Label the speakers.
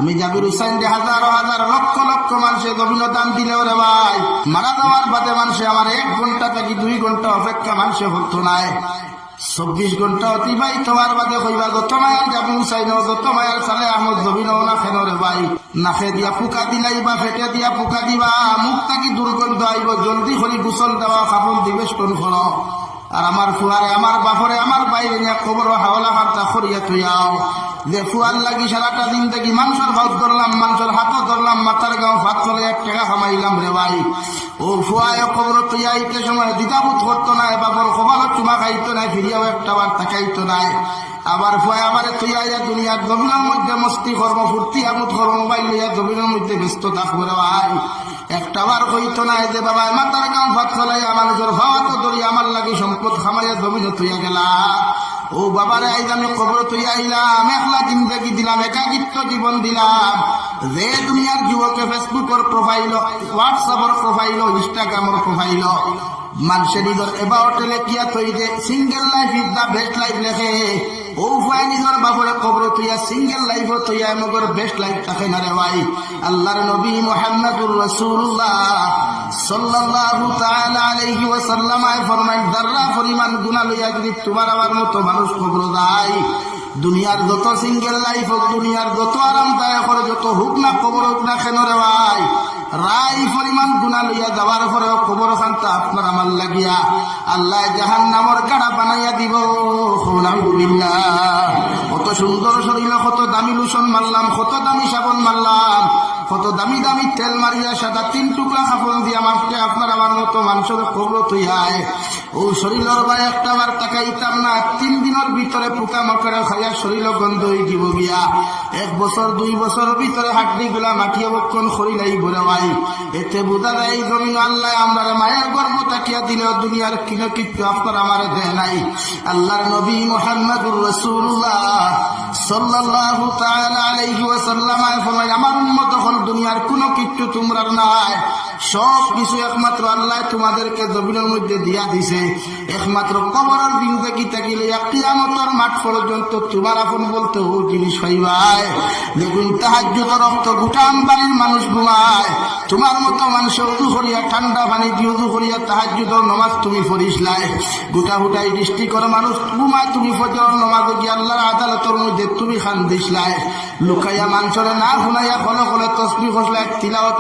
Speaker 1: আমি জাবির হুসাইন যে হাজার হাজার লক্ষ লক্ষ মানুষের গভীর দান দিলেও রে ভাই মারা যাওয়ার বাদে মানুষে আমার 1 ঘন্টা থেকে 2 ঘন্টা অপেক্ষা মানুষে হতো নাই। 24 ঘন্টা অতিবাহিত হওয়ার বাদে কইবা গত মায়ার জাবির হুসাইন গত মায়ার সালে আহমদ জবিন না খেন রে ভাই নাকে দিয়া পোকা দিলাই বা ফেটে দিয়া পোকা দিবা মুখ থাকি দুর্গন্ধ আইব জলদি করে গোসল দেওয়া কাপড় দিবেশ কোন করো আর আমার ফুয়ারে আমার বাপরে আমার বাইরে নিয়ে খবর হাওলা হাতটা করিয়া থইয়াও যে ফুয়ার লাগি সারাটা দিন থেকে মানুষের ভাত ধরলাম মানুষের হাতও ধরলাম মাথার গাঁও ভাত চলে 1 টাকা কামাইলাম রে ভাই। ও ফুয়ায় খবর তুইয়া ইতে সময় দ্বিধাবোধ করতো না বাপর খবরও চুমা খাইতো না ফিরিয়াও একটা বার তাকাইতো নাই। আবার ফুয়ায় আবার তুইয়া দুনিয়ার জমিনের মধ্যে মস্তি কর্ম ফুর্তি আমোদ কর্ম মোবাইল লইয়া জমিনের মধ্যে ব্যস্ত থাকবো রে ভাই। একটা বার কইতো না যে বাবা মাথার গাঁও ভাত চলাই আমার নিজের ভাবা তো ধরি আমার লাগি সম্পদ খামাইয়া জমিনে তুইয়া গেলা। ও বাবারে আইজ আমি খবর তুই আইলাম একলা জিন্দগি দিলাম একাকিত্ব জীবন দিলাম। যে দুনিয়ার যুবকে ফেসবুকের প্রোফাইল হোয়াটসঅ্যাপের প্রোফাইল ইনস্টাগ্রামের প্রোফাইল মানুষের নিজের এবার হোটেলে কিয়া তৈ যে single life is the best life লেখে ও ভাই নিজের বাপরে খবর তুইয়া সিঙ্গেল লাইফ তুইয়া মগর বেস্ট লাইফ থাকে না রে ভাই। আল্লাহর নবী মুহাম্মদুর রাসূলুল্লাহ সাল্লাল্লাহু তাআলা আলাইহি ওয়াসাল্লাম ফরমায় যারা পরিমাণ গুনাহ লইয়া যদি তোমার আমার মতো মানুষ খবর দেয় দুনিয়ার যত সিঙ্গেল লাইফ হোক দুনিয়ার যত আরামদায়ক করে যত হোক না খবর হোক না কেন রে ভাই রাই পরিমাণ গুনাহ লইয়া যাওয়ার পরে খবর খান্তা আপনার আমার লাগিয়া আল্লাহ জাহান্নামের গাড়া বানাইয়া দিব। আলহামদুলিল্লাহ কত সুন্দর শরীর কত দামি লোশন মারলাম কত দামি সাবান মারলাম কত দামি দামি তেল মারিয়া সাদা 3 টুকরা কাপড় দিয়া মাপকে আপনার আমার মতো মানুষের খবর তুই আয় ও শরীরের ভাই একটা বার তাকাইতাম না 3 দিনের ভিতরে পোকা মাকড়ে খাইয়া শরীর গন্ধ হয়ে দিব গিয়া 1 বছর 2 বছরের ভিতরে হাড্ডি গুলা মাটিয়ে বক্ষণ শরীলাই ভরে ভাই। এতে বোঝা যায় জমিন আল্লাহ আমরা মায়ের গর্ব তাকিয়া দিলেও দুনিয়ার কিনো কিছু আপনার আমার দেয় নাই। আল্লাহর নবী মুহাম্মদুর রাসূলুল্লাহ সাল্লাল্লাহু তাআলা আলাইহি ওয়াসাল্লাম ফরমায় আমার উম্মত হল দুনিয়ার কোনো কিছু তোমরার নাই সব কিছু একমাত্র আল্লাহ তোমাদেরকে জমিনের মধ্যে দিয়া দিছে একমাত্র কবরের জিন্দেগি থাকিলে কিয়ামতের মাঠ পর্যন্ত তোমার আপন বলতে ও জিনিস হইবাই। দেখুন তাহাজ্জুদের রক্ত গুটাম বাড়ির মানুষ ঘুমায় তোমার মতো মানুষ উজু করিয়া ঠান্ডা পানি দিয়ে উজু করিয়া তাহাজ্জুদের নামাজ তুমি পড়িসলাই গোটা হুটাই দৃষ্টি করে মানুষ ঘুমায় তুমি ফজর নামাজ গিয়ে আল্লাহর আদালতের মধ্যে তুমি খান দিসলাই লুকাইয়া মানুষের না শুনাইয়া ফলো করে তসবিহ কসলাই তিলাওয়াত